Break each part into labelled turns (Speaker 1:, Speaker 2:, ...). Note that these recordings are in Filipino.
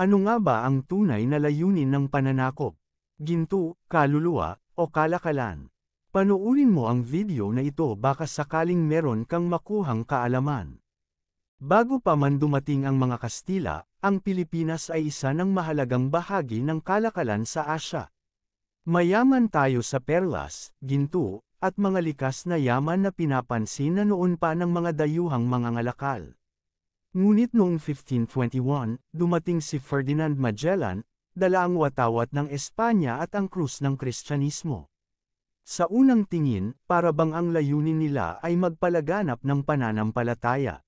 Speaker 1: Ano nga ba ang tunay na layunin ng pananakop? Ginto, kaluluwa, o kalakalan? Panoorin mo ang video na ito baka sakaling meron kang makuhang kaalaman. Bago pa man dumating ang mga Kastila, ang Pilipinas ay isa ng mahalagang bahagi ng kalakalan sa Asya. Mayaman tayo sa perlas, ginto, at mga likas na yaman na pinapansin na noon pa ng mga dayuhang mangangalakal. Ngunit noong 1521, dumating si Ferdinand Magellan, dala ang watawat ng Espanya at ang krus ng Kristyanismo. Sa unang tingin, para bang ang layunin nila ay magpalaganap ng pananampalataya.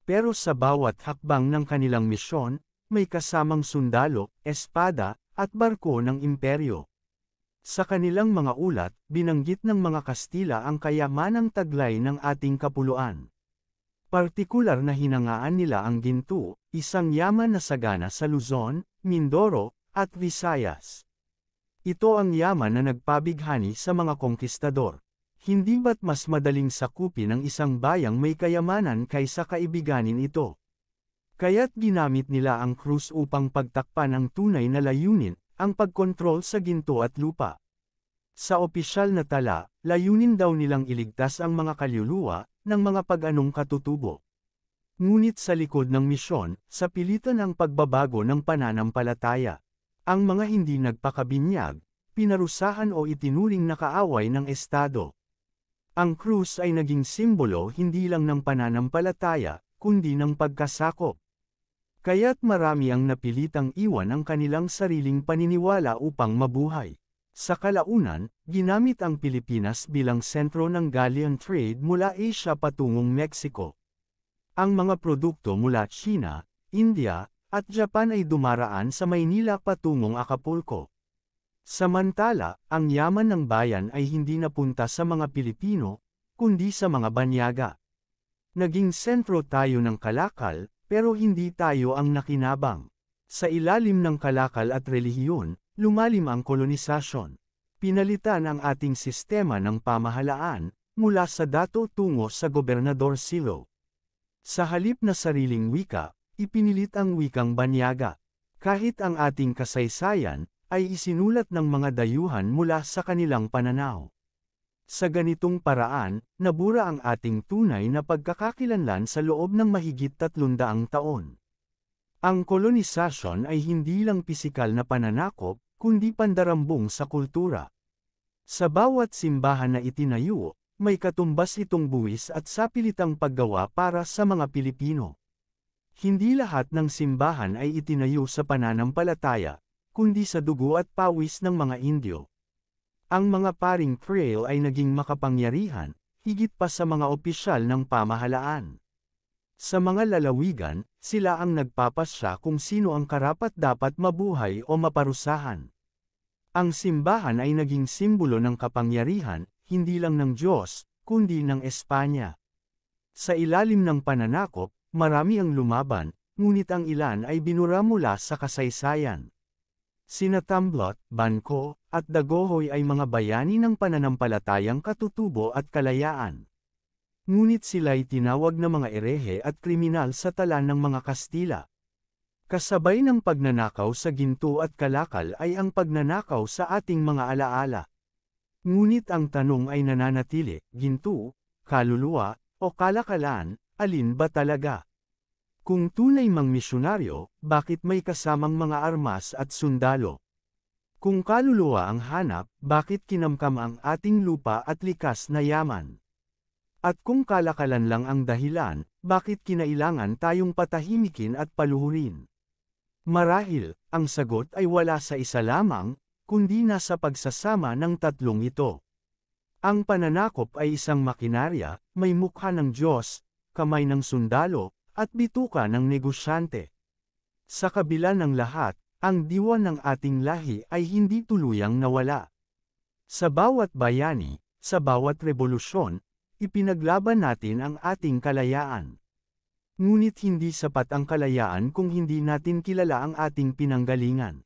Speaker 1: Pero sa bawat hakbang ng kanilang misyon, may kasamang sundalo, espada, at barko ng imperyo. Sa kanilang mga ulat, binanggit ng mga Kastila ang kayamanang taglay ng ating kapuluan. Partikular na hinangaan nila ang ginto, isang yaman na sagana sa Luzon, Mindoro, at Visayas. Ito ang yaman na nagpabighani sa mga konkistador. Hindi ba't mas madaling sakupin ang isang bayang may kayamanan kaysa kaibiganin ito? Kaya't ginamit nila ang krus upang pagtakpan ang tunay na layunin, ang pagkontrol sa ginto at lupa. Sa opisyal na tala, layunin daw nilang iligtas ang mga kaluluwa ng mga pag-anong katutubo. Ngunit sa likod ng misyon, sa pilitan ang pagbabago ng pananampalataya. Ang mga hindi nagpakabinyag, pinarusahan o itinuring na kaaway ng Estado. Ang krus ay naging simbolo hindi lang ng pananampalataya, kundi ng pagkasakop. Kaya't marami ang napilitang iwan ang kanilang sariling paniniwala upang mabuhay. Sa kalaunan, ginamit ang Pilipinas bilang sentro ng galleon trade mula Asia patungong Mexico. Ang mga produkto mula China, India, at Japan ay dumaraan sa Maynila patungong Acapulco. Samantala, ang yaman ng bayan ay hindi napunta sa mga Pilipino, kundi sa mga banyaga. Naging sentro tayo ng kalakal, pero hindi tayo ang nakinabang. Sa ilalim ng kalakal at relihiyon, lumalim ang kolonisasyon. Pinalitan ang ating sistema ng pamahalaan, mula sa dato tungo sa gobernador silo. Sa halip na sariling wika, ipinilit ang wikang banyaga. Kahit ang ating kasaysayan, ay isinulat ng mga dayuhan mula sa kanilang pananaw. Sa ganitong paraan, nabura ang ating tunay na pagkakakilanlan sa loob ng mahigit 300 taon. Ang kolonisasyon ay hindi lang pisikal na pananakop, kundi pandarambong sa kultura. Sa bawat simbahan na itinayo, may katumbas itong buwis at sapilitang paggawa para sa mga Pilipino. Hindi lahat ng simbahan ay itinayo sa pananampalataya, kundi sa dugo at pawis ng mga Indyo. Ang mga paring trail ay naging makapangyarihan, higit pa sa mga opisyal ng pamahalaan. Sa mga lalawigan, sila ang nagpapasya kung sino ang karapat-dapat mabuhay o maparusahan. Ang simbahan ay naging simbolo ng kapangyarihan, hindi lang ng Diyos, kundi ng Espanya. Sa ilalim ng pananakop, marami ang lumaban, ngunit ang ilan ay binura mula sa kasaysayan. Sina Tamblot, Banco, at Dagohoy ay mga bayani ng pananampalatayang katutubo at kalayaan. Ngunit sila'y tinawag na mga erehe at kriminal sa tala ng mga Kastila. Kasabay ng pagnanakaw sa ginto at kalakal ay ang pagnanakaw sa ating mga alaala. Ngunit ang tanong ay nananatili, ginto, kaluluwa, o kalakalan, alin ba talaga? Kung tunay mang misyonaryo, bakit may kasamang mga armas at sundalo? Kung kaluluwa ang hanap, bakit kinamkam ang ating lupa at likas na yaman? At kung kalakalan lang ang dahilan, bakit kinailangan tayong patahimikin at paluhurin? Marahil, ang sagot ay wala sa isa lamang, kundi nasa pagsasama ng tatlong ito. Ang pananakop ay isang makinarya, may mukha ng Diyos, kamay ng sundalo, at bituka ng negosyante. Sa kabila ng lahat, ang diwa ng ating lahi ay hindi tuluyang nawala. Sa bawat bayani, sa bawat rebolusyon, ipinaglaban natin ang ating kalayaan. Ngunit hindi sapat ang kalayaan kung hindi natin kilala ang ating pinanggalingan.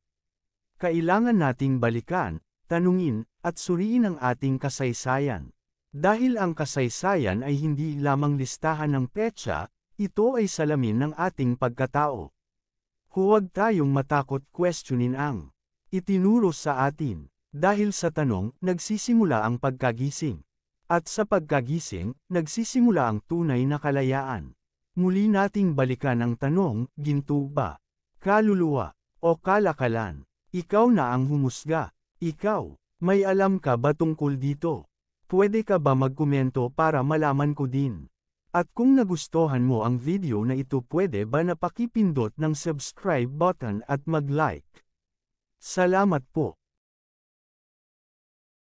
Speaker 1: Kailangan nating balikan, tanungin, at suriin ang ating kasaysayan. Dahil ang kasaysayan ay hindi lamang listahan ng petsa, ito ay salamin ng ating pagkatao. Huwag tayong matakot questionin ang itinuro sa atin. Dahil sa tanong, nagsisimula ang pagkagising. At sa pagkagising, nagsisimula ang tunay na kalayaan. Muli nating balikan ang tanong, ginto ba? Kaluluwa? O kalakalan? Ikaw na ang humusga. Ikaw, may alam ka ba tungkol dito? Pwede ka ba magkomento para malaman ko din? At kung nagustuhan mo ang video na ito, pwede ba napakipindot ng subscribe button at mag-like? Salamat po.